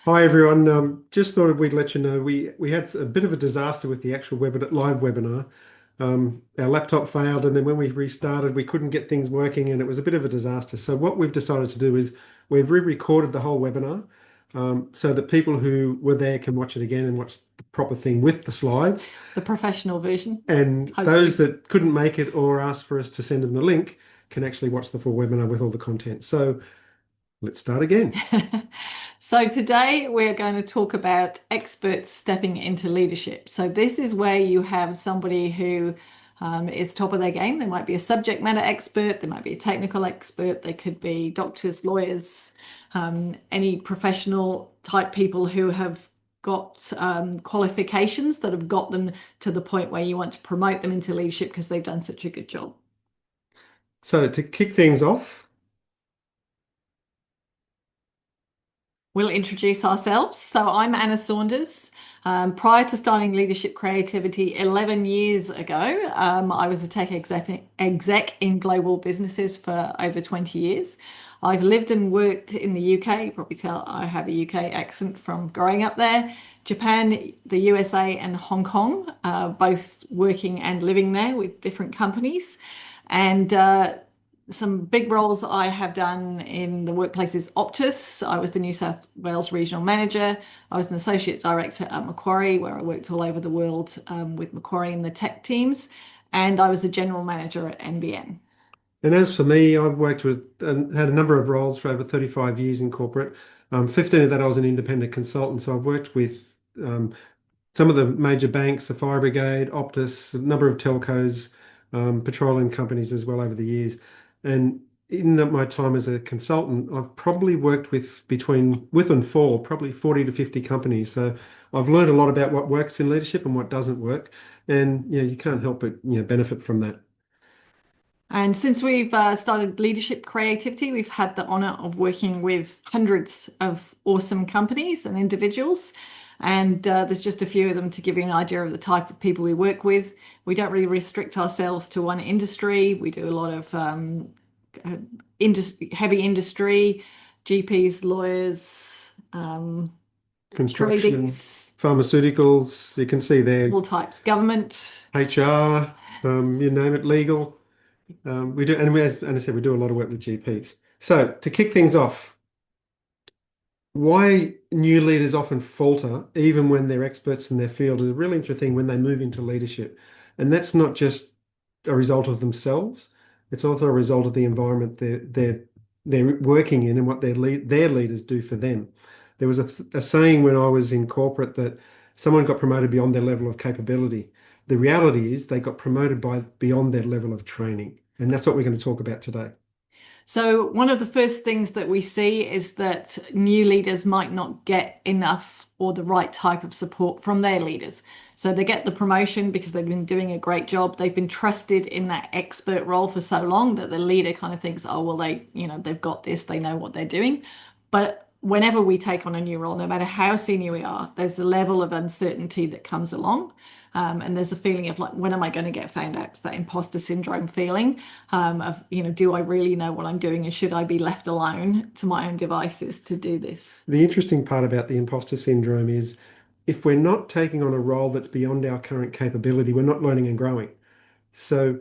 Hi everyone. Just thought we'd let you know we had a bit of a disaster with the actual webinar, live webinar. Our laptop failed, and then when we restarted, we couldn't get things working, and it was a bit of a disaster. So what we've decided to do is we've re-recorded the whole webinar, so that people who were there can watch it again and watch the proper thing with the slides. The professional version, And those hopefully. that couldn't make it or ask for us to send them the link can actually watch the full webinar with all the content. So let's start again. So today we're going to talk about experts stepping into leadership. So this is where you have somebody who is top of their game. They might be a subject matter expert, they might be a technical expert, they could be doctors, lawyers, any professional type people who have got qualifications that have got them to the point where you want to promote them into leadership because they've done such a good job. So to kick things off, We'll introduce ourselves. So I'm Anna Saunders. Prior to starting Leadership Creativity 11 years ago, I was a tech exec in global businesses for over 20 years. I've lived and worked in the UK. You probably tell I have a UK accent from growing up there. Japan, the USA, and Hong Kong, both working and living there with different companies. And some big roles I have done in the workplace is Optus. I was the New South Wales regional manager. I was an associate director at Macquarie, where I worked all over the world with Macquarie and the tech teams. And I was a general manager at NBN. and as for me, I've worked with and had a number of roles for over 35 years in corporate. 15 of that I was an independent consultant, so I've worked with um, some of the major banks, the Fire Brigade, Optus, a number of telcos, petroleum companies as well over the years. And in my time as a consultant, I've probably worked with with and for probably 40 to 50 companies. So I've learned a lot about what works in leadership and what doesn't work. And you can't help but benefit from that. And since we've started Leadership Creativity, we've had the honor of working with hundreds of awesome companies and individuals. And there's just a few of them to give you an idea of the type of people we work with. We don't really restrict ourselves to one industry. We do a lot of uh, heavy industry, GPs, lawyers, Construction, tradies, pharmaceuticals, you can see there, all types, government. HR, you name it, legal. We do, and as Anna said, we do a lot of work with GPs. So to kick things off, why new leaders often falter, even when they're experts in their field, is really interesting when they move into leadership. And that's not just a result of themselves, it's also a result of the environment they're working in and what their leaders do for them. There was a saying when I was in corporate that someone got promoted beyond their level of capability. The reality is they got promoted by beyond their level of training. And that's what we're going to talk about today. So, one of the first things that we see is that new leaders might not get enough or the right type of support from their leaders. So, they get the promotion because they've been doing a great job. They've been trusted in that expert role for so long that the leader kind of thinks, oh, well, they've got this, they know what they're doing. But whenever we take on a new role, no matter how senior we are, there's a level of uncertainty that comes along. And there's a feeling of like, when am I going to get found out? It's that imposter syndrome feeling of, do I really know what I'm doing and should I be left alone to my own devices to do this? The interesting part about the imposter syndrome is if we're not taking on a role that's beyond our current capability, we're not learning and growing. So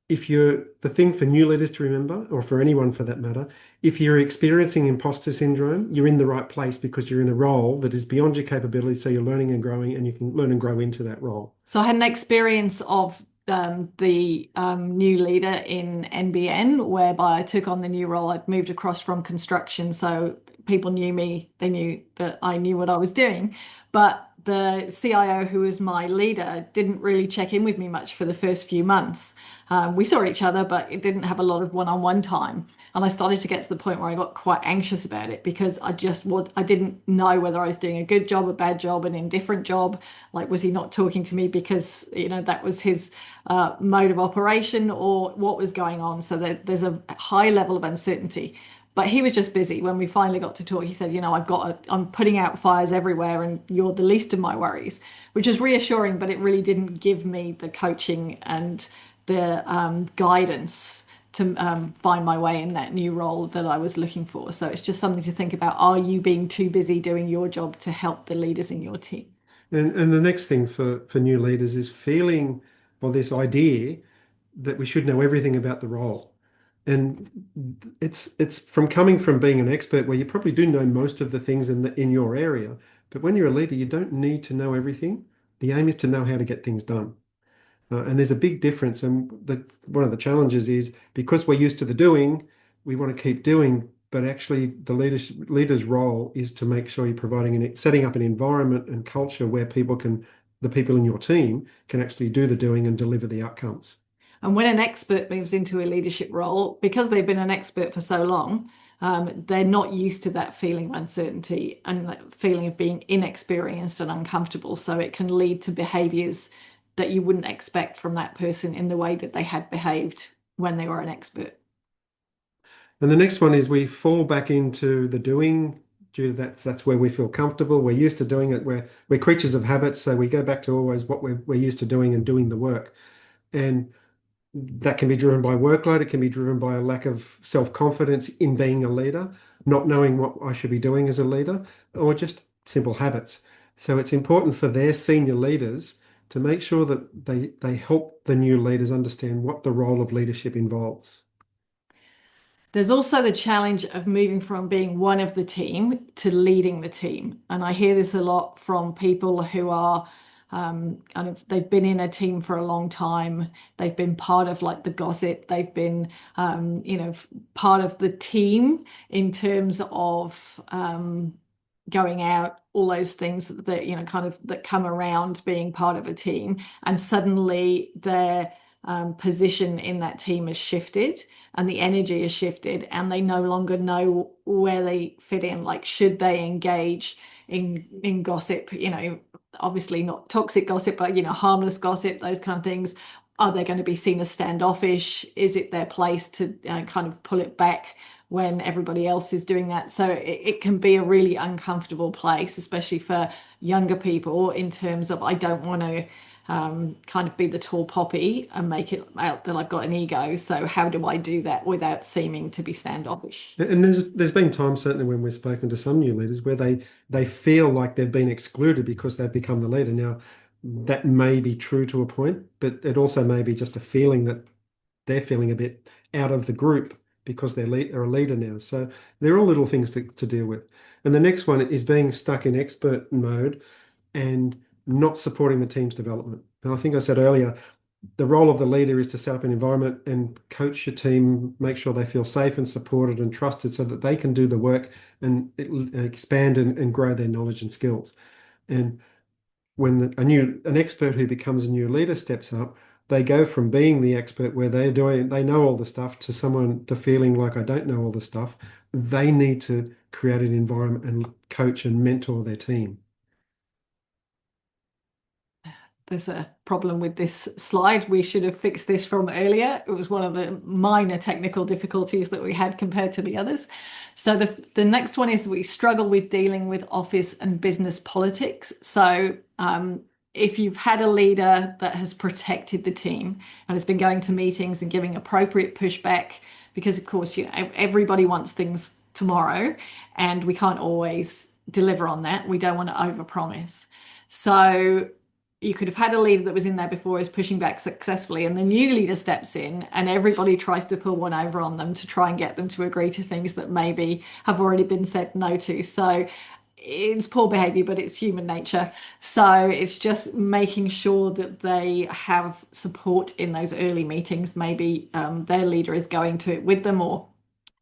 if you're the thing for new leaders to remember, or for anyone for that matter, if you're experiencing imposter syndrome, you're in the right place because you're in a role that is beyond your capability. So you're learning and growing, and you can learn and grow into that role. So I had an experience of the new leader in NBN, whereby I took on the new role. I'd moved across from construction, so people knew me. They knew that I knew what I was doing. But the CIO, who was my leader, didn't really check in with me much for the first few months. We saw each other, but it didn't have a lot of one-on-one time. And I started to get to the point where I got quite anxious about it because I didn't know whether I was doing a good job, a bad job, an indifferent job. Like, was he not talking to me because, that was his mode of operation, or what was going on? So there's a high level of uncertainty. But he was just busy. When we finally got to talk, he said, I'm putting out fires everywhere and you're the least of my worries, which is reassuring, but it really didn't give me the coaching and the guidance to find my way in that new role that I was looking for. So it's just something to think about. Are you being too busy doing your job to help the leaders in your team? And the next thing for new leaders is feeling, or this idea that we should know everything about the role. And it's from coming from being an expert where you probably do know most of the things in your area, but when you're a leader, you don't need to know everything. The aim is to know how to get things done. And there's a big difference. And one of the challenges is because we're used to the doing, we want to keep doing. But actually, the leader's role is to make sure you're setting up an environment and culture where the people in your team can actually do the doing and deliver the outcomes. And when an expert moves into a leadership role, because they've been an expert for so long, they're not used to that feeling of uncertainty and that feeling of being inexperienced and uncomfortable. So it can lead to behaviors that you wouldn't expect from that person in the way that they had behaved when they were an expert. And the next one is we fall back into the doing due to that's where we feel comfortable. We're used to doing it. We're creatures of habit, so we go back to always what we're used to doing and doing the work. And that can be driven by workload. It can be driven by a lack of self-confidence in being a leader, not knowing what I should be doing as a leader, or just simple habits. So it's important for their senior leaders to make sure that they help the new leaders understand what the role of leadership involves. There's also the challenge of moving from being one of the team to leading the team. And I hear this a lot from people who are they've been in a team for a long time. They've been part of like the gossip. They've been, part of the team in terms of going out, all those things that, kind of that come around being part of a team. And suddenly their position in that team has shifted and the energy has shifted and they no longer know where they fit in. Like, should they engage in gossip, obviously not toxic gossip, but harmless gossip, those kind of things. Are they going to be seen as standoffish? Is it their place to kind of pull it back when everybody else is doing that? So it can be a really uncomfortable place, especially for younger people, in terms of I don't want to kind of be the tall poppy and make it out that I've got an ego. So how do I do that without seeming to be standoffish? And there's been times certainly when we've spoken to some new leaders where they feel like they've been excluded because they've become the leader. Now, that may be true to a point, but it also may be just a feeling that they're feeling a bit out of the group because they're a leader now. So they're all little things to deal with. And the next one is being stuck in expert mode and not supporting the team's development. And I think I said earlier, the role of the leader is to set up an environment and coach your team, make sure they feel safe and supported and trusted so that they can do the work and expand and grow their knowledge and skills. And when an expert who becomes a new leader steps up, they go from being the expert where they know all the stuff to someone to feeling like I don't know all the stuff. They need to create an environment and coach and mentor their team. There's a problem with this slide. We should have fixed this from earlier. It was one of the minor technical difficulties that we had compared to the others. So the next one is we struggle with dealing with office and business politics. So if you've had a leader that has protected the team and has been going to meetings and giving appropriate pushback, because of course, everybody wants things tomorrow and we can't always deliver on that. We don't want to overpromise. So you could have had a leader that was in there before is pushing back successfully, and the new leader steps in and everybody tries to pull one over on them to try and get them to agree to things that maybe have already been said no to. So it's poor behavior, but it's human nature. So it's just making sure that they have support in those early meetings. Maybe their leader is going to it with them, or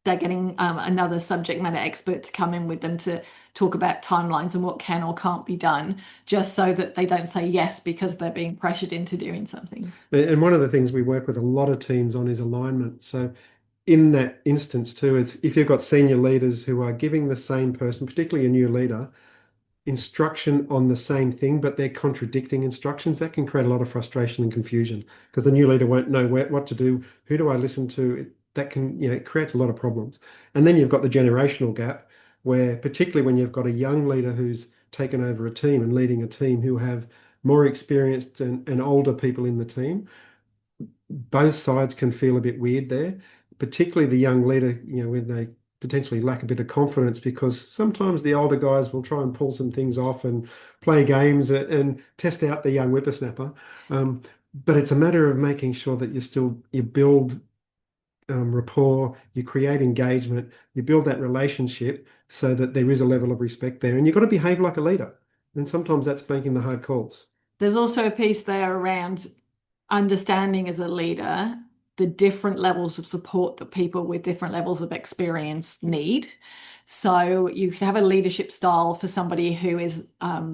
they're getting another subject matter expert to come in with them to talk about timelines and what can or can't be done, just so that they don't say yes because they're being pressured into doing something. And one of the things we work with a lot of teams on is alignment. So in that instance too, is if you've got senior leaders who are giving the same person, particularly a new leader, instruction on the same thing, but they're contradicting instructions, that can create a lot of frustration and confusion because the new leader won't know what to do. Who do I listen to? That can, it creates a lot of problems. And then you've got the generational gap where, particularly when you've got a young leader who's taken over a team and leading a team who have more experienced and older people in the team, both sides can feel a bit weird there. particularly the young leader, when they potentially lack a bit of confidence, because sometimes the older guys will try and pull some things off and play games and test out the young whippersnapper. But it's a matter of making sure that you build rapport, you create engagement, you build that relationship so that there is a level of respect there. And you've got to behave like a leader. And sometimes that's making the hard calls. There's also a piece there around understanding as a leader the different levels of support that people with different levels of experience need. So you could have a leadership style for somebody who is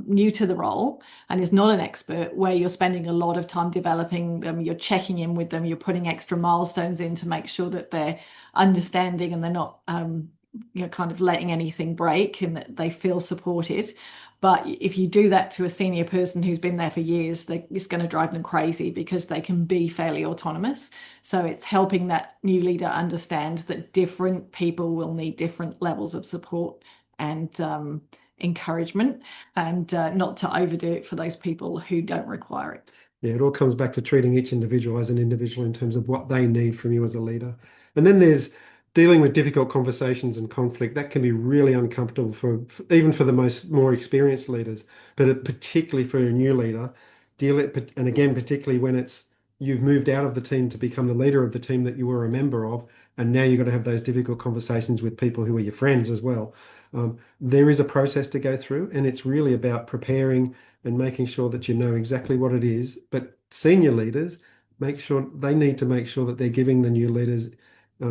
new to the role and is not an expert, where you're spending a lot of time developing them, you're checking in with them, you're putting extra milestones in to make sure that they're understanding and they're not kind of letting anything break and that they feel supported. But if you do that to a senior person who's been there for years, it's going to drive them crazy because they can be fairly autonomous. So it's helping that new leader understand that different people will need different levels of support and encouragement, and not to overdo it for those people who don't require it. Yeah, it all comes back to treating each individual as an individual in terms of what they need from you as a leader. And then there's dealing with difficult conversations and conflict. That can be really uncomfortable even for the more experienced leaders, but particularly for a new leader. And again, particularly when you've moved out of the team to become the leader of the team that you were a member of, and now you've got to have those difficult conversations with people who are your friends as well. There is a process to go through, and it's really about preparing and making sure that you know exactly what it is. But senior leaders need to make sure that they're giving the new leaders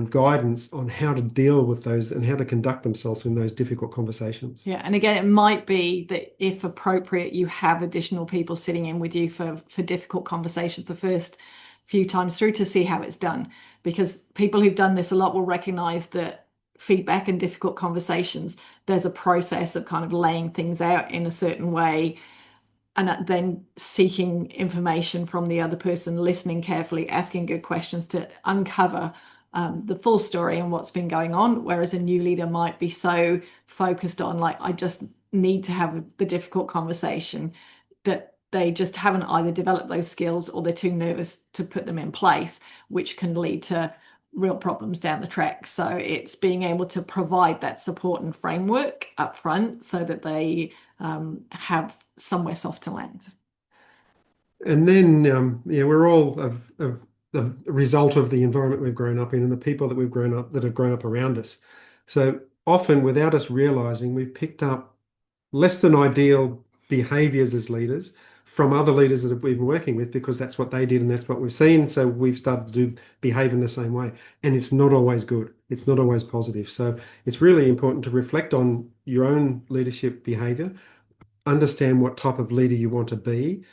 guidance on how to deal with those and how to conduct themselves in those difficult conversations. Yeah, and again, it might be that if appropriate, you have additional people sitting in with you for difficult conversations the first few times through to see how it's done. Because people who've done this a lot will recognize that feedback and difficult conversations, there's a process of kind of laying things out in a certain way and then seeking information from the other person, listening carefully, asking good questions to uncover the full story and what's been going on. Whereas a new leader might be so focused on, like, I just need to have the difficult conversation, that they just haven't either developed those skills or they're too nervous to put them in place, which can lead to real problems down the track. So it's being able to provide that support and framework up front so that they have somewhere soft to land. And then, we're all the result of the environment we've grown up in and the people that have grown up around us. So often, without us realizing, we've picked up less than ideal behaviors as leaders from other leaders that we've been working with, because that's what they did and that's what we've seen. So we've started to behave in the same way. And it's not always good. It's not always positive. So it's really important to reflect on your own leadership behavior, understand what type of leader you want to be,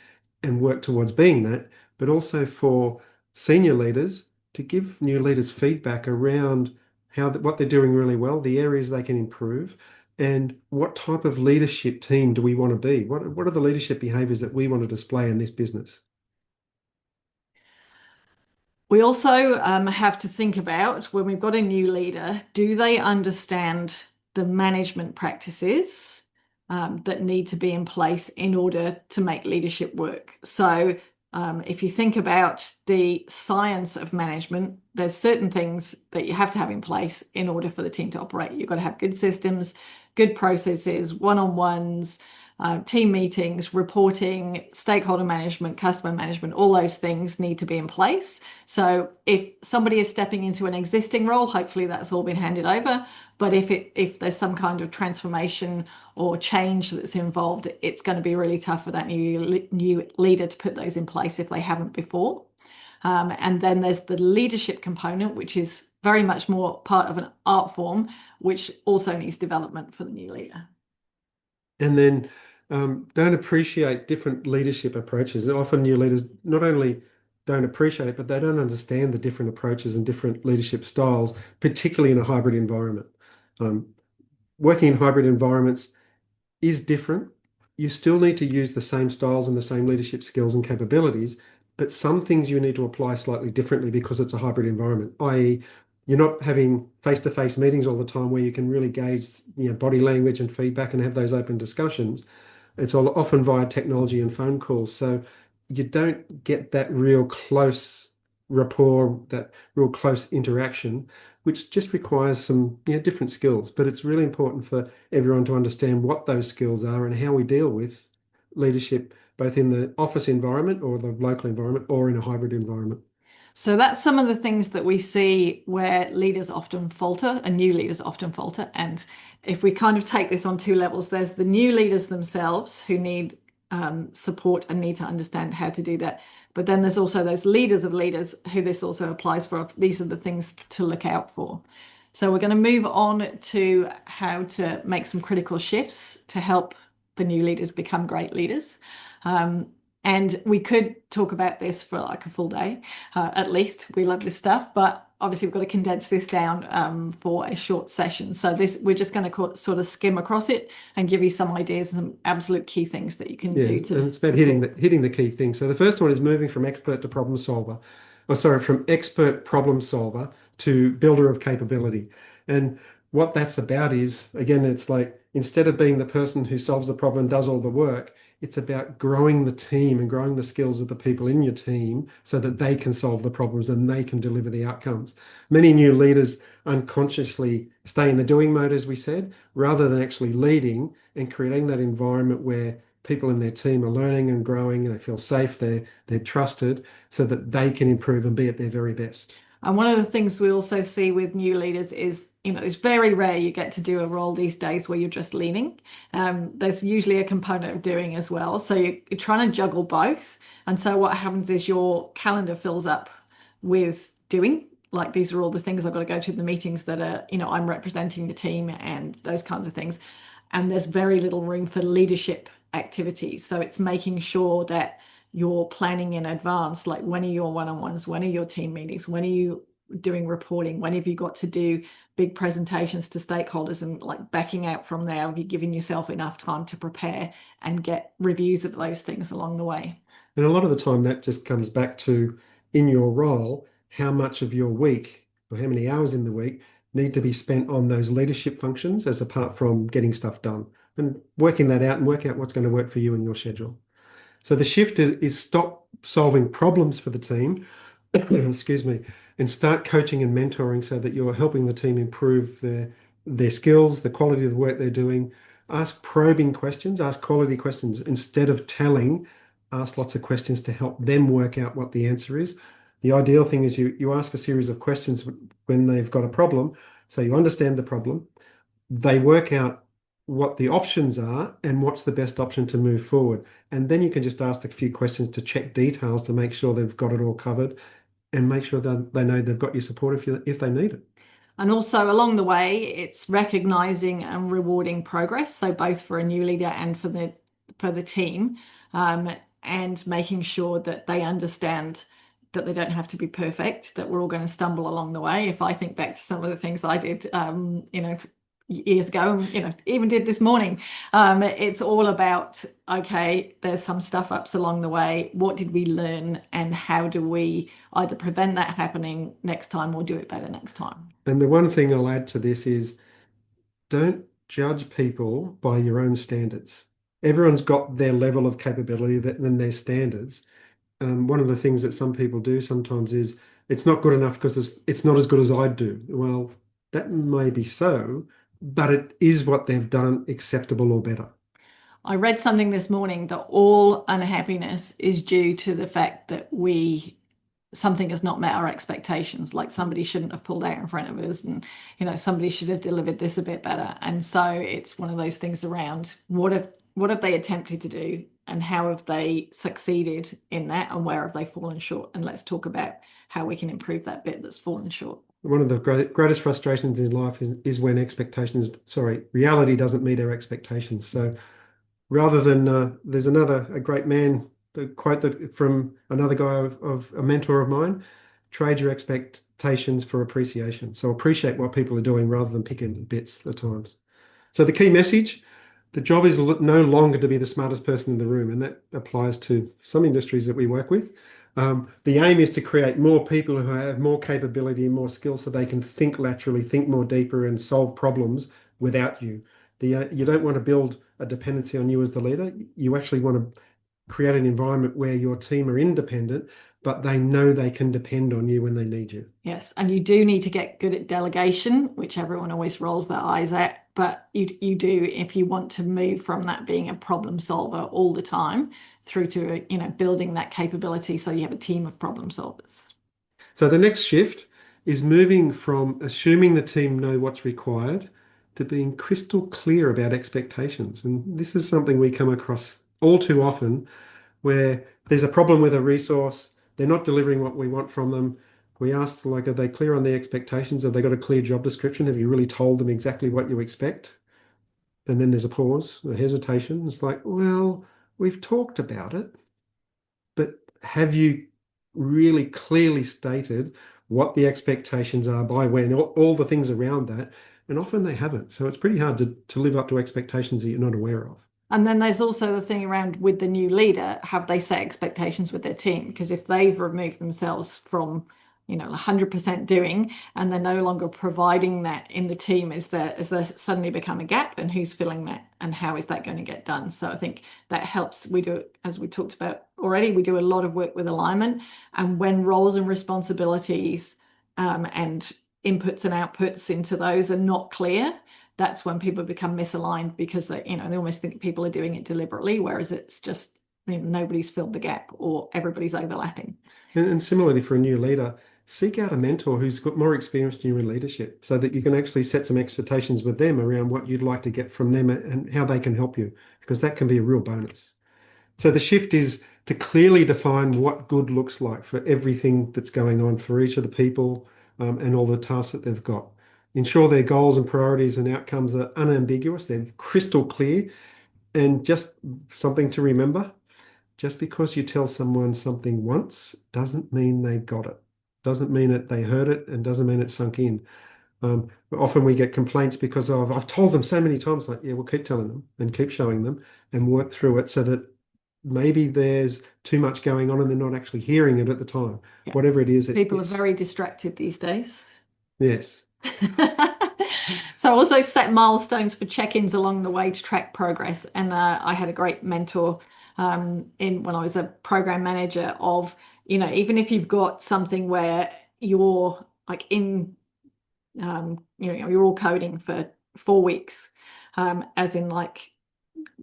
and work towards being that, but also for senior leaders to give new leaders feedback around what they're doing really well, the areas they can improve, and what type of leadership team do we want to be? What are the leadership behaviors that we want to display in this business? We also have to think about, when we've got a new leader, do they understand the management practices that need to be in place in order to make leadership work? So if you think about the science of management, there's certain things that you have to have in place in order for the team to operate. You've got to have good systems, good processes, one-on-ones, team meetings, reporting, stakeholder management, customer management, all those things need to be in place. So if somebody is stepping into an existing role, hopefully that's all been handed over. But if there's some kind of transformation or change that's involved, it's going to be really tough for that new leader to put those in place if they haven't before. And then there's the leadership component, which is very much more part of an art form, which also needs development for the new leader. And then don't appreciate different leadership approaches. Often new leaders not only don't appreciate it, but they don't understand the different approaches and different leadership styles, particularly in a hybrid environment. Working in hybrid environments is different. You still need to use the same styles and the same leadership skills and capabilities, but some things you need to apply slightly differently because it's a hybrid environment, i.e., you're not having face-to-face meetings all the time where you can really gauge, body language and feedback and have those open discussions. It's all often via technology and phone calls. So you don't get that real close rapport, that real close interaction, which just requires some different skills. But it's really important for everyone to understand what those skills are and how we deal with leadership, both in the office environment or the local environment or in a hybrid environment. So that's some of the things that we see where leaders often falter and new leaders often falter. And if we kind of take this on two levels, there's the new leaders themselves who need support and need to understand how to do that. But then there's also those leaders of leaders who this also applies for. These are the things to look out for. So we're going to move on to how to make some critical shifts to help the new leaders become great leaders. And we could talk about this for like a full day, at least. We love this stuff, but obviously we've got to condense this down for a short session. So we're just going to sort of skim across it and give you some ideas and some absolute key things that you can do to. And it's about hitting the key things. So the first one is moving from expert to problem solver, from expert problem solver to builder of capability. And what that's about is, again, it's like instead of being the person who solves the problem and does all the work, it's about growing the team and growing the skills of the people in your team so that they can solve the problems and they can deliver the outcomes. Many new leaders unconsciously stay in the doing mode, as we said, rather than actually leading and creating that environment where people in their team are learning and growing, and they feel safe, they're trusted, so that they can improve and be at their very best. And one of the things we also see with new leaders is, it's very rare you get to do a role these days where you're just leaning. There's usually a component of doing as well. So you're trying to juggle both. And so what happens is your calendar fills up with doing. Like, these are all the things I've got to go to, the meetings that are, I'm representing the team and those kinds of things. And there's very little room for leadership activities. So it's making sure that you're planning in advance, like when are your one-on-ones, when are your team meetings, when are you doing reporting, when have you got to do big presentations to stakeholders, and like backing out from there, have you given yourself enough time to prepare and get reviews of those things along the way? And a lot of the time that just comes back to, in your role, how much of your week or how many hours in the week need to be spent on those leadership functions as apart from getting stuff done, and working that out and work out what's going to work for you and your schedule. So the shift is stop solving problems for the team, excuse me, and start coaching and mentoring so that you're helping the team improve their skills, the quality of the work they're doing. Ask probing questions, ask quality questions. Instead of telling, ask lots of questions to help them work out what the answer is. The ideal thing is you ask a series of questions when they've got a problem, so you understand the problem. They work out what the options are and what's the best option to move forward. And then you can just ask a few questions to check details to make sure they've got it all covered and make sure that they know they've got your support if they need it. And also along the way, it's recognizing and rewarding progress. So both for a new leader and for the team, and making sure that they understand that they don't have to be perfect, that we're all going to stumble along the way. If I think back to some of the things I did, years ago, even did this morning, it's all about, okay, there's some stuff ups along the way. What did we learn, and how do we either prevent that happening next time or do it better next time? And the one thing I'll add to this is, don't judge people by your own standards. Everyone's got their level of capability and their standards. One of the things that some people do sometimes is, it's not good enough because it's not as good as I do. Well, that may be so, but it is what they've done acceptable or better. I read something this morning that all unhappiness is due to the fact that something has not met our expectations. Like, somebody shouldn't have pulled out in front of us, and somebody should have delivered this a bit better. And so it's one of those things around what have they attempted to do, and how have they succeeded in that, and where have they fallen short? And let's talk about how we can improve that bit that's fallen short. One of the greatest frustrations in life is when reality doesn't meet our expectations. So rather than, there's a great man, a quote from another guy of a mentor of mine: trade your expectations for appreciation. So appreciate what people are doing rather than picking bits at times. So the key message: the job is no longer to be the smartest person in the room, and that applies to some industries that we work with. The aim is to create more people who have more capability and more skills so they can think laterally, think more deeper, and solve problems without you. You don't want to build a dependency on you as the leader. You actually want to create an environment where your team are independent, but they know they can depend on you when they need you. Yes, and you do need to get good at delegation, which everyone always rolls their eyes at. But you do if you want to move from that being a problem solver all the time through to building that capability so you have a team of problem solvers. So the next shift is moving from assuming the team know what's required to being crystal clear about expectations. And this is something we come across all too often where there's a problem with a resource, they're not delivering what we want from them. We ask, like, are they clear on the expectations? Have they got a clear job description? Have you really told them exactly what you expect? And then there's a pause, a hesitation. It's like, well, we've talked about it, but have you really clearly stated what the expectations are by when, all the things around that? And often they haven't. So it's pretty hard to live up to expectations that you're not aware of. And then there's also the thing around with the new leader, have they set expectations with their team? Because if they've removed themselves from 100% doing and they're no longer providing that in the team, is there suddenly become a gap, and who's filling that, and how is that going to get done? So I think that helps. We do, as we talked about already, we do a lot of work with alignment, and when roles and responsibilities and inputs and outputs into those are not clear, that's when people become misaligned, because they almost think people are doing it deliberately, whereas it's just nobody's filled the gap or everybody's overlapping. And similarly for a new leader, seek out a mentor who's got more experience than you in leadership so that you can actually set some expectations with them around what you'd like to get from them and how they can help you, because that can be a real bonus. So the shift is to clearly define what good looks like for everything that's going on for each of the people and all the tasks that they've got. Ensure their goals and priorities and outcomes are unambiguous, they're crystal clear, and just something to remember. Just because you tell someone something once doesn't mean they got it, doesn't mean that they heard it, and doesn't mean it sunk in. Often we get complaints because I've told them so many times, like, yeah, we'll keep telling them and keep showing them and work through it so that maybe there's too much going on and they're not actually hearing it at the time. Yeah. Whatever it is. People are very distracted these days. Yes. So also set milestones for check-ins along the way to track progress. And I had a great mentor in when I was a program manager of, even if you've got something where you're like in, you're all coding for 4 weeks, as in like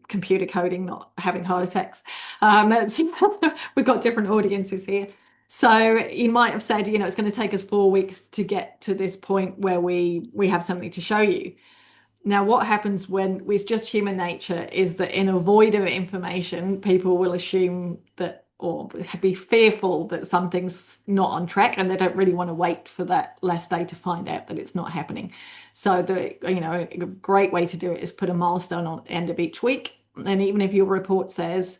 computer coding, not having heart attacks. We've got different audiences here. So you might have said, it's going to take us 4 weeks to get to this point where we have something to show you. Now, what happens when it's just human nature is that in a void of information, people will assume that or be fearful that something's not on track, and they don't really want to wait for that last day to find out that it's not happening. So a great way to do it is put a milestone on the end of each week. And even if your report says,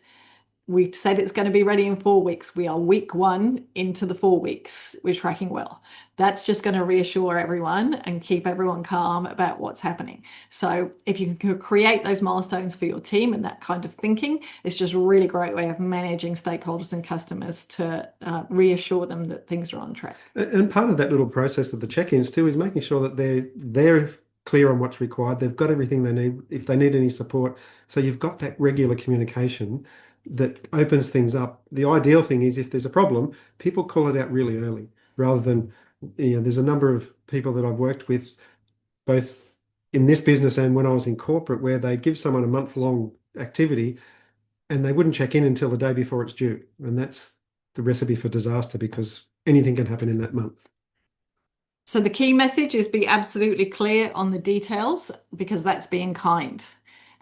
we've said it's going to be ready in 4 weeks, we are week 1 into the 4 weeks, we're tracking well. That's just going to reassure everyone and keep everyone calm about what's happening. So if you can create those milestones for your team and that kind of thinking, it's just a really great way of managing stakeholders and customers to reassure them that things are on track. And part of that little process of the check-ins too is making sure that they're clear on what's required. They've got everything they need if they need any support. So you've got that regular communication that opens things up. The ideal thing is if there's a problem, people call it out really early rather than, there's a number of people that I've worked with, both in this business and when I was in corporate, where they'd give someone a month-long activity and they wouldn't check in until the day before it's due. And that's the recipe for disaster, because anything can happen in that month. So the key message is be absolutely clear on the details, because that's being kind.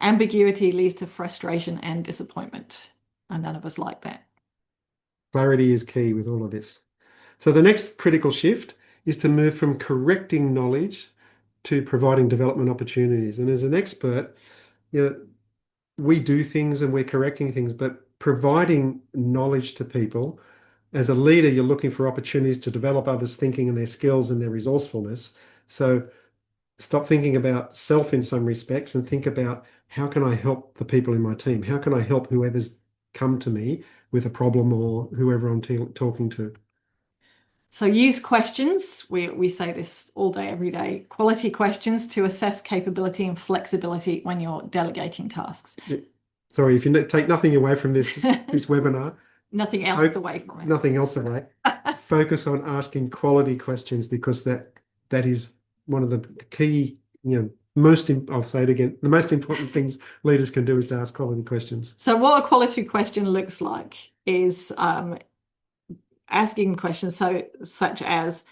Ambiguity leads to frustration and disappointment, and none of us like that. Clarity is key with all of this. So the next critical shift is to move from correcting knowledge to providing development opportunities. And as an expert, we do things and we're correcting things, but providing knowledge to people. As a leader, you're looking for opportunities to develop others' thinking and their skills and their resourcefulness. So stop thinking about self in some respects and think about, how can I help the people in my team? How can I help whoever's come to me with a problem or whoever I'm talking to? So use questions. We say this all day, every day. Quality questions to assess capability and flexibility when you're delegating tasks. Sorry, if you take nothing away from this webinar, Nothing else away from it. Nothing else away. Focus on asking quality questions, because that is one of the key, I'll say it again, the most important things leaders can do is to ask quality questions. So what a quality question looks like is asking questions such as,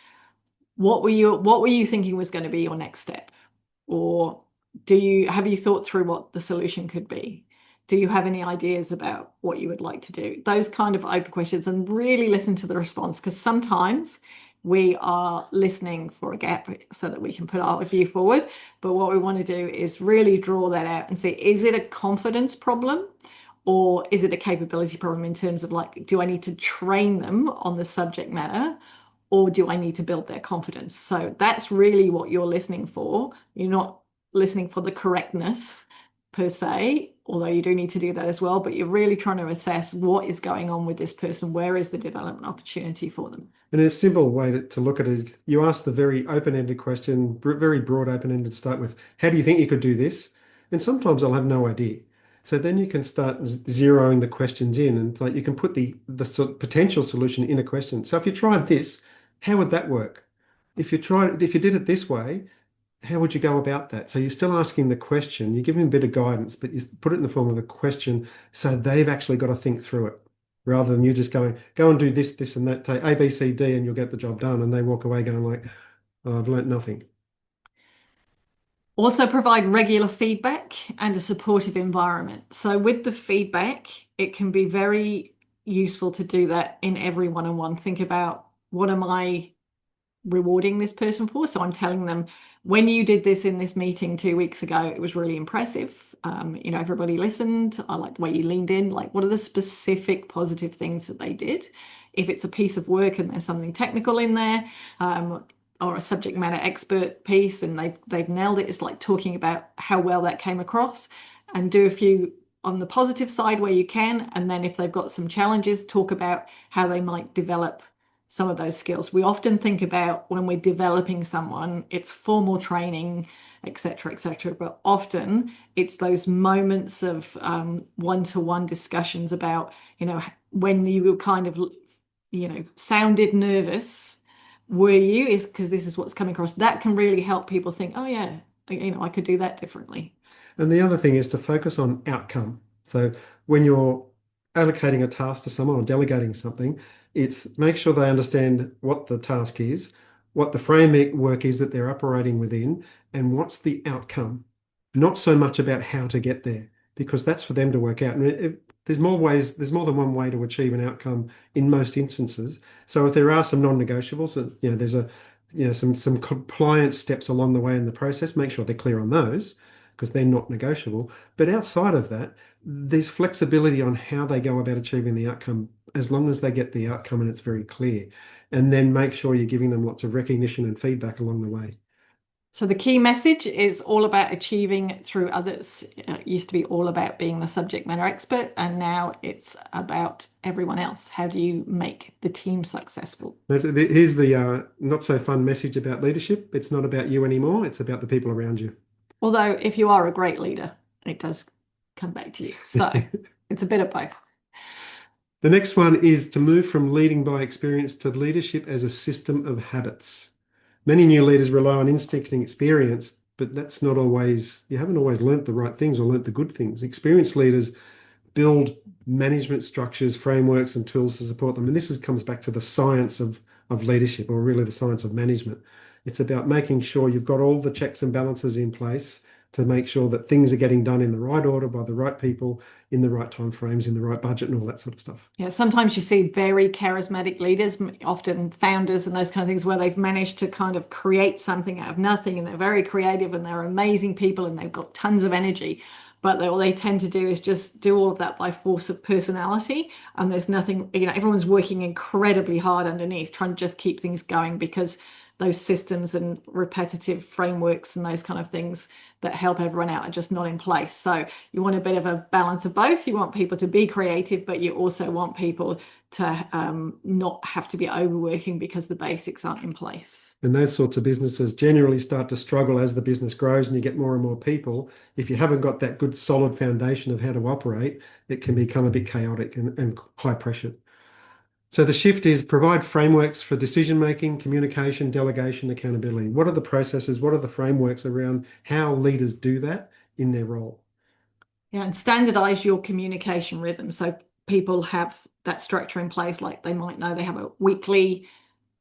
what were you thinking was going to be your next step? Or have you thought through what the solution could be? Do you have any ideas about what you would like to do? Those kind of open questions, and really listen to the response, because sometimes we are listening for a gap so that we can put our view forward. But what we want to do is really draw that out and see, is it a confidence problem? Or is it a capability problem in terms of like, do I need to train them on the subject matter? Or do I need to build their confidence? So that's really what you're listening for. You're not listening for the correctness per se, although you do need to do that as well, but you're really trying to assess what is going on with this person. Where is the development opportunity for them? And a simple way to look at it is, you ask the very open-ended question, very broad open-ended, start with, how do you think you could do this? And sometimes I'll have no idea. So then you can start zeroing the questions in, and like you can put the potential solution in a question. So if you tried this, how would that work? If you did it this way, how would you go about that? So you're still asking the question, you give them a bit of guidance, but you put it in the form of a question, so they've actually got to think through it, rather than you just going, go and do this, and that, take A, B, C, D, and you'll get the job done. And they walk away going like, oh, I've learnt nothing. Also provide regular feedback and a supportive environment. So with the feedback, it can be very useful to do that in every one-on-one. Think about, what am I rewarding this person for? So I'm telling them, when you did this in this meeting 2 weeks ago, it was really impressive. Everybody listened. I like the way you leaned in. Like, what are the specific positive things that they did? If it's a piece of work and there's something technical in there, or a subject matter expert piece and they've nailed it, it's like talking about how well that came across, and do a few on the positive side where you can. And then if they've got some challenges, talk about how they might develop some of those skills. We often think about, when we're developing someone, it's formal training, etc., etc. But often it's those moments of one-to-one discussions about, when you were kind of, sounded nervous, were you? Is because this is what's coming across. That can really help people think, oh yeah, I could do that differently. And the other thing is to focus on outcome. So when you're allocating a task to someone or delegating something, it's make sure they understand what the task is, what the framework is that they're operating within, and what's the outcome. Not so much about how to get there, because that's for them to work out. And there's more than one way to achieve an outcome in most instances. So if there are some non-negotiables, there's some compliance steps along the way in the process, make sure they're clear on those, because they're not negotiable. But outside of that, there's flexibility on how they go about achieving the outcome, as long as they get the outcome and it's very clear. And then make sure you're giving them lots of recognition and feedback along the way. So the key message is all about achieving through others. It used to be all about being the subject matter expert, and now it's about everyone else. How do you make the team successful? Here's the not so fun message about leadership. It's not about you anymore. It's about the people around you. Although if you are a great leader, it does come back to you. So it's a bit of both. The next one is to move from leading by experience to leadership as a system of habits. Many new leaders rely on instinct and experience, but you haven't always learnt the right things or learnt the good things. Experienced leaders build management structures, frameworks, and tools to support them. And this comes back to the science of leadership, or really the science of management. It's about making sure you've got all the checks and balances in place to make sure that things are getting done in the right order by the right people, in the right time frames, in the right budget, and all that sort of stuff. Yeah, sometimes you see very charismatic leaders, often founders and those kind of things, where they've managed to kind of create something out of nothing, and they're very creative and they're amazing people and they've got tons of energy. But all they tend to do is just do all of that by force of personality. And there's nothing, everyone's working incredibly hard underneath, trying to just keep things going, because those systems and repetitive frameworks and those kind of things that help everyone out are just not in place. So you want a bit of a balance of both. You want people to be creative, but you also want people to not have to be overworking because the basics aren't in place. And those sorts of businesses generally start to struggle as the business grows and you get more and more people. If you haven't got that good solid foundation of how to operate, it can become a bit chaotic and high pressure. So the shift is provide frameworks for decision making, communication, delegation, accountability. What are the processes? What are the frameworks around how leaders do that in their role? Yeah, and standardize your communication rhythm so people have that structure in place. Like they might know they have a weekly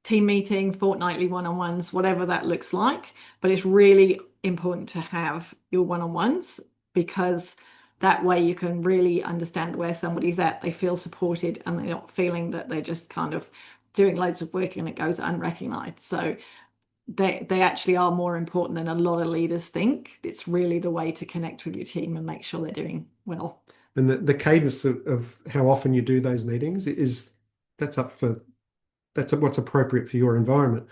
team meeting, fortnightly one-on-ones, whatever that looks like. But it's really important to have your one-on-ones because that way you can really understand where somebody's at. They feel supported and they're not feeling that they're just kind of doing loads of work and it goes unrecognized. So they actually are more important than a lot of leaders think. It's really the way to connect with your team and make sure they're doing well. And the cadence of how often you do those meetings is that's up for that's what's appropriate for your environment.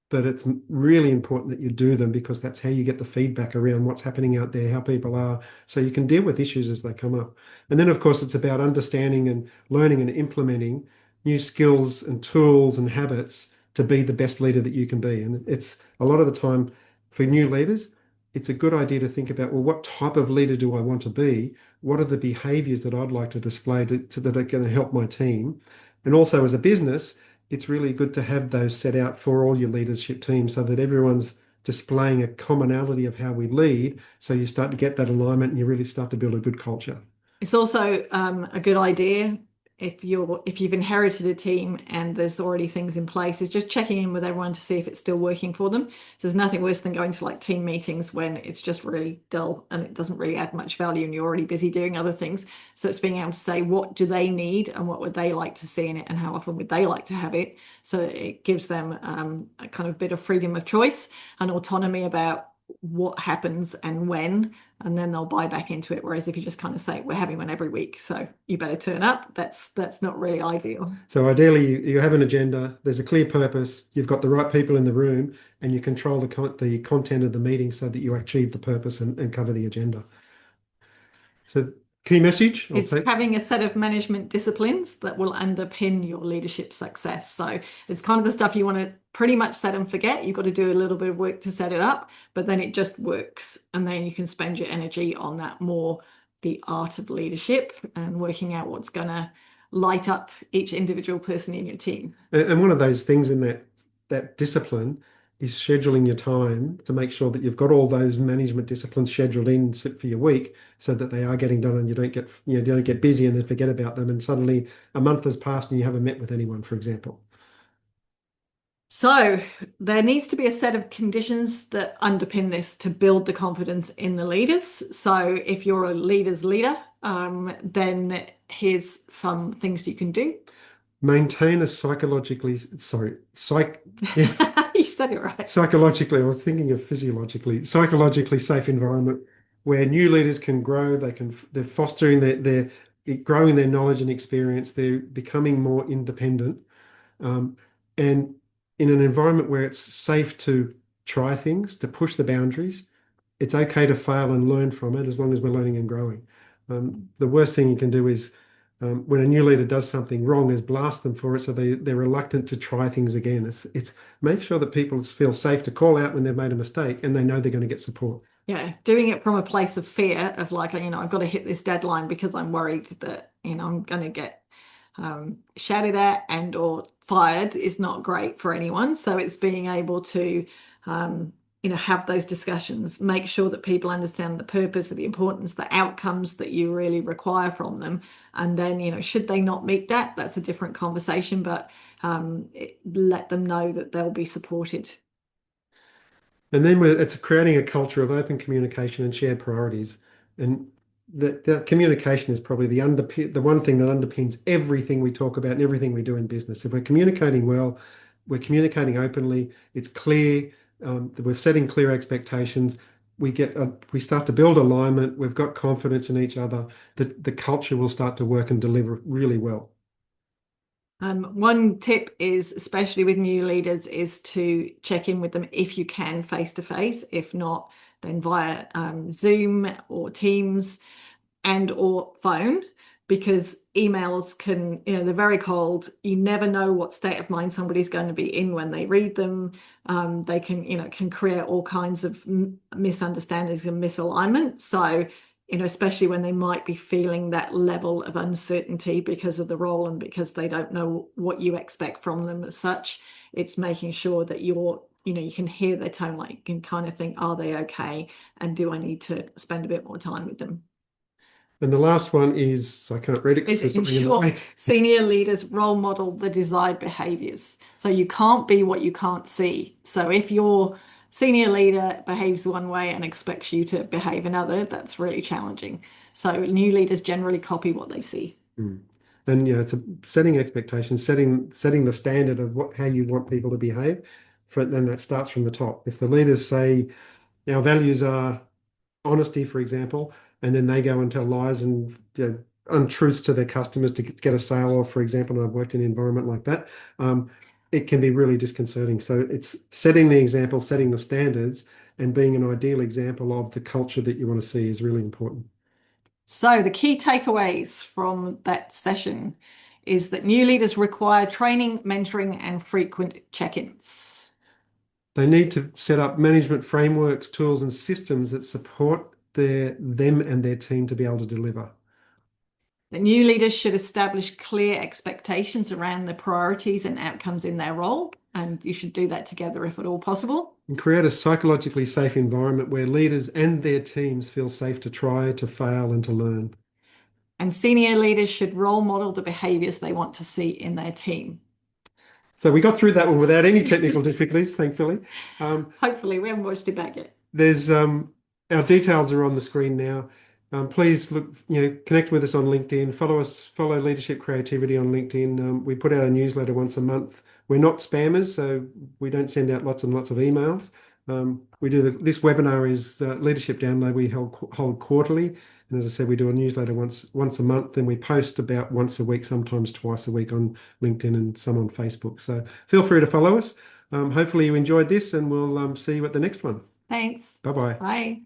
But it's really important that you do them because that's how you get the feedback around what's happening out there, how people are, so you can deal with issues as they come up. And then, of course, it's about understanding and learning and implementing new skills and tools and habits to be the best leader that you can be. And it's a lot of the time for new leaders, it's a good idea to think about, well, what type of leader do I want to be? What are the behaviors that I'd like to display that are going to help my team? And also as a business, it's really good to have those set out for all your leadership teams so that everyone's displaying a commonality of how we lead. So you start to get that alignment and you really start to build a good culture. It's also a good idea if you've inherited a team and there's already things in place, is just checking in with everyone to see if it's still working for them. So there's nothing worse than going to like team meetings when it's just really dull and it doesn't really add much value and you're already busy doing other things. So it's being able to say what do they need and what would they like to see in it and how often would they like to have it. So it gives them a kind of bit of freedom of choice and autonomy about what happens and when, and then they'll buy back into it. Whereas if you just kind of say we're having one every week, so you better turn up, that's not really ideal. So ideally, you have an agenda, there's a clear purpose, you've got the right people in the room, and you control the content of the meeting so that you achieve the purpose and cover the agenda. So key message, I'll Is take. having a set of management disciplines that will underpin your leadership success. So it's kind of the stuff you want to pretty much set and forget. You've got to do a little bit of work to set it up, but then it just works. And then you can spend your energy on that more, the art of leadership and working out what's going to light up each individual person in your team. And one of those things in that discipline is scheduling your time to make sure that you've got all those management disciplines scheduled in for your week so that they are getting done and you don't get busy and then forget about them and suddenly a month has passed and you haven't met with anyone, for example. So there needs to be a set of conditions that underpin this to build the confidence in the leaders. So if you're a leader's leader, then here's some things you can do. Maintain a psychologically, sorry, yeah, You said it right. psychologically, I was thinking of psychologically safe environment where new leaders can grow, they're fostering their growing their knowledge and experience, they're becoming more independent. And in an environment where it's safe to try things, to push the boundaries, it's okay to fail and learn from it as long as we're learning and growing. The worst thing you can do is when a new leader does something wrong is blast them for it so they're reluctant to try things again. It's make sure that people feel safe to call out when they've made a mistake and they know they're going to get support. Yeah, doing it from a place of fear of like, I've got to hit this deadline because I'm worried that, I'm going to get shouted at and or fired is not great for anyone. So it's being able to have those discussions, make sure that people understand the purpose of the importance, the outcomes that you really require from them. And then, should they not meet that, that's a different conversation, but let them know that they'll be supported. And then it's creating a culture of open communication and shared priorities. And that communication is probably the one thing that underpins everything we talk about and everything we do in business. If we're communicating well, we're communicating openly, it's clear, that we're setting clear expectations, we start to build alignment, we've got confidence in each other, the culture will start to work and deliver really well. One tip is, especially with new leaders, is to check in with them if you can face to face. If not, then via Zoom or Teams and or phone, because emails can, they're very cold. You never know what state of mind somebody's going to be in when they read them. They can create all kinds of misunderstandings and misalignment. So especially when they might be feeling that level of uncertainty because of the role and because they don't know what you expect from them as such. It's making sure that you can hear their tone, like you can kind of think, are they okay? And do I need to spend a bit more time with them? And the last one is, I can't read it because Is there's it something in the ensure way. senior leaders role model the desired behaviors? So you can't be what you can't see. So if your senior leader behaves one way and expects you to behave another, that's really challenging. So new leaders generally copy what they see. Mm. And it's setting expectations, setting the standard of how you want people to behave. Then that starts from the top. If the leaders say our values are honesty, for example, and then they go and tell lies and untruths to their customers to get a sale off, for example, and I've worked in an environment like that, it can be really disconcerting. So it's setting the example, setting the standards, and being an ideal example of the culture that you want to see is really important. So the key takeaways from that session is that new leaders require training, mentoring, and frequent check-ins. They need to set up management frameworks, tools, and systems that support them and their team to be able to deliver. The new leaders should establish clear expectations around the priorities and outcomes in their role, and you should do that together if at all possible. And create a psychologically safe environment where leaders and their teams feel safe to try, to fail, and to learn. And senior leaders should role model the behaviors they want to see in their team. So we got through that one without any technical difficulties, thankfully. Hopefully, we haven't watched it back yet. There's our details are on the screen now. Please look, connect with us on LinkedIn. Follow Leadership Creativity on LinkedIn. We put out a newsletter once a month. We're not spammers, so we don't send out lots and lots of emails. This webinar is Leadership Download. We hold quarterly, and as I said, we do a newsletter once a month. Then we post about once a week, sometimes twice a week on LinkedIn and some on Facebook. So feel free to follow us. Hopefully you enjoyed this, and we'll see you at the next one. Thanks. Bye-bye. Bye.